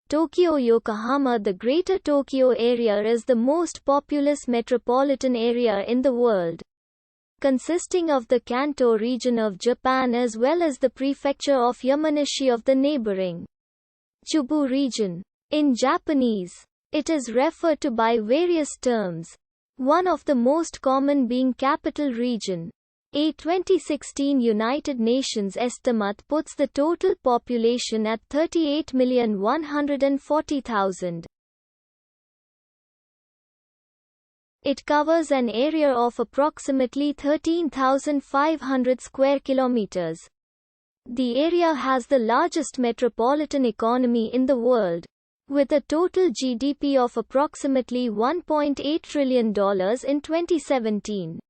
Tokyo-Yokohama. The Greater Tokyo Area is the most populous metropolitan area in the world, consisting of the Kanto region of Japan as well as the prefecture of Yamanashi of the neighboring Chubu region. In Japanese, it is referred to by various terms, one of the most common being Capital Region. A 2016 United Nations estimate puts the total population at 38,140,000. It covers an area of approximately 13,500 square kilometers. The area has the largest metropolitan economy in the world, with a total GDP of approximately $1.8 trillion in 2017.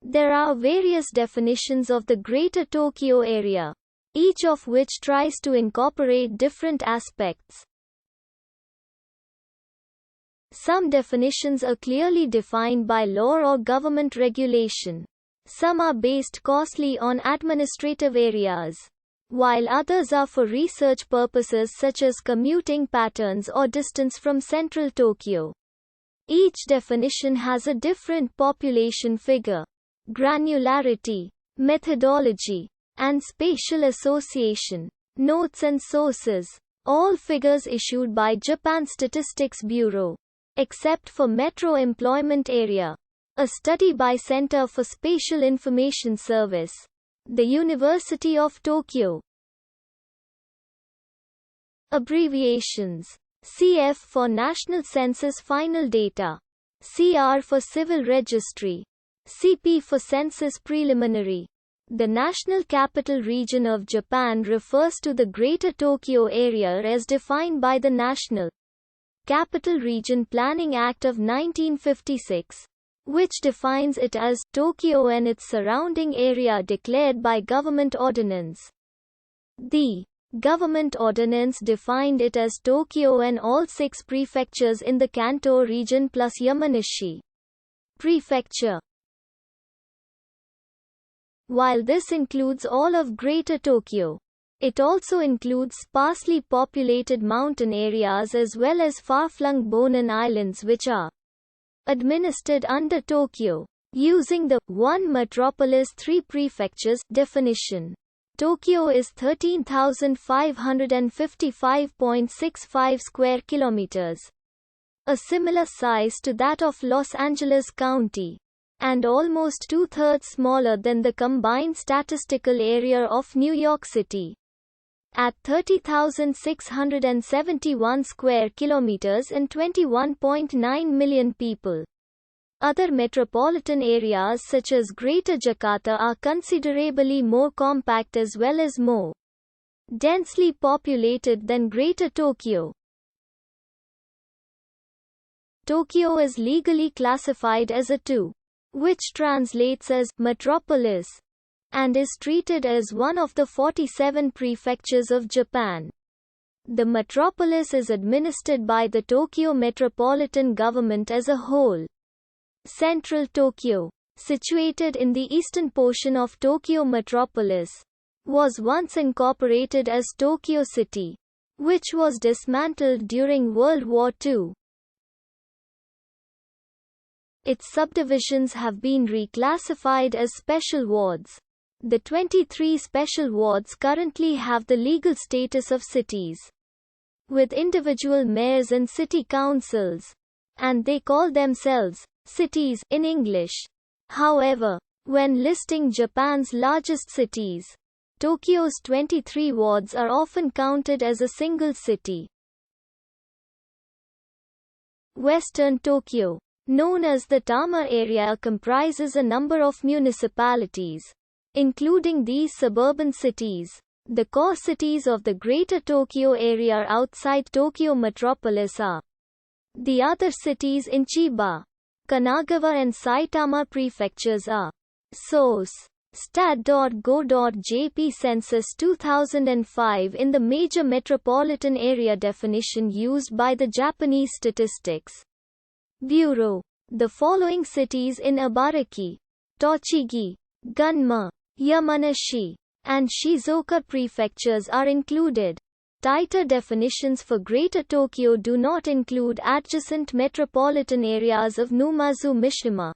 There are various definitions of the Greater Tokyo Area, each of which tries to incorporate different aspects. Some definitions are clearly defined by law or government regulation. Some are based costly on administrative areas, while others are for research purposes such as commuting patterns or distance from central Tokyo. Each definition has a different population figure, granularity, methodology, and spatial association. Notes and sources. All figures issued by Japan Statistics Bureau, except for Metro Employment Area. A study by Center for Spatial Information Service, the University of Tokyo. Abbreviations. CF for National Census Final Data. CR for Civil Registry. CP for Census Preliminary. The National Capital Region of Japan refers to the Greater Tokyo Area as defined by the National Capital Region Planning Act of 1956, which defines it as Tokyo and its surrounding area declared by government ordinance. The government ordinance defined it as Tokyo and all 6 prefectures in the Kanto region plus Yamanashi Prefecture. While this includes all of Greater Tokyo, it also includes sparsely populated mountain areas as well as far-flung Bonan Islands which are administered under Tokyo. Using the one metropolis 3 prefectures definition, Tokyo is 13,555.65 square kilometers, a similar size to that of Los Angeles County, and almost 2/3 smaller than the combined statistical area of New York City, at 30,671 square kilometers and 21.9 million people. Other metropolitan areas such as Greater Jakarta are considerably more compact as well as more densely populated than Greater Tokyo. Tokyo is legally classified as a 2, which translates as metropolis, and is treated as one of the 47 prefectures of Japan. The metropolis is administered by the Tokyo Metropolitan Government as a whole. Central Tokyo, situated in the eastern portion of Tokyo metropolis, was once incorporated as Tokyo City, which was dismantled during World War II. Its subdivisions have been reclassified as special wards. The 23 special wards currently have the legal status of cities, with individual mayors and city councils, and they call themselves cities in English. However, when listing Japan's largest cities, Tokyo's 23 wards are often counted as a single city. Western Tokyo, known as the Tama area, comprises a number of municipalities, including these suburban cities. The core cities of the Greater Tokyo Area outside Tokyo metropolis are the other cities in Chiba, Kanagawa and Saitama prefectures are. Source: stat.go.jp Census 2005. In the major metropolitan area definition used by the Japanese Statistics Bureau, the following cities in Ibaraki, Tochigi, Gunma, Yamanashi, and Shizuoka prefectures are included: Tighter definitions for Greater Tokyo do not include adjacent metropolitan areas of Numazu Mishima.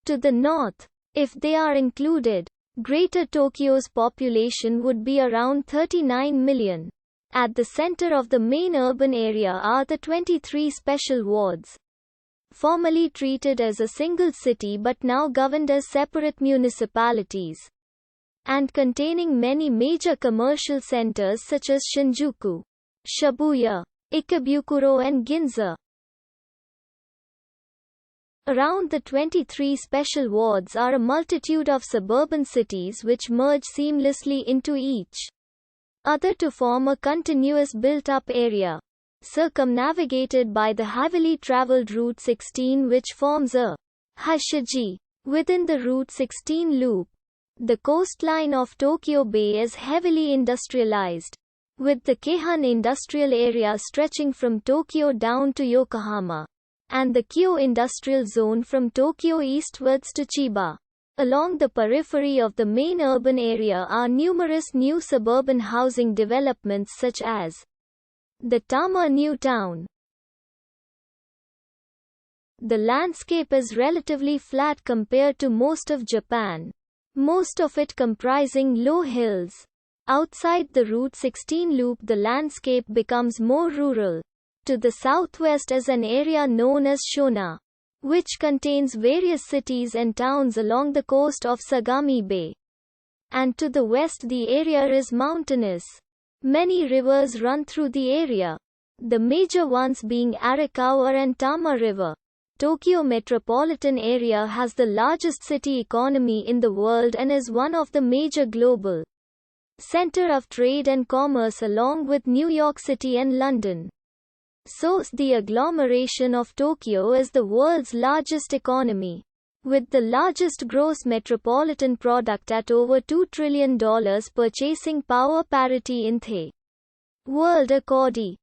To the north, if they are included, Greater Tokyo's population would be around 39 million. At the center of the main urban area are the 23 special wards, formerly treated as a single city but now governed as separate municipalities, and containing many major commercial centers such as Shinjuku, Shibuya, Ikebukuro and Ginza. Around the 23 special wards are a multitude of suburban cities which merge seamlessly into each other to form a continuous built-up area, circumnavigated by the heavily traveled Route 16 which forms a hashiji within the Route 16 loop. The coastline of Tokyo Bay is heavily industrialized, with the Keihan industrial area stretching from Tokyo down to Yokohama, and the Kyo industrial zone from Tokyo eastwards to Chiba. Along the periphery of the main urban area are numerous new suburban housing developments such as the Tama New Town. The landscape is relatively flat compared to most of Japan, most of it comprising low hills. Outside the Route 16 loop, the landscape becomes more rural. To the southwest is an area known as Shona, which contains various cities and towns along the coast of Sagami Bay. And to the west the area is mountainous. Many rivers run through the area, the major ones being Arakawa and Tama River. Tokyo metropolitan area has the largest city economy in the world and is one of the major global center of trade and commerce along with New York City and London. So, the agglomeration of Tokyo is the world's largest economy, with the largest gross metropolitan product at over $2 trillion, purchasing power parity in the world according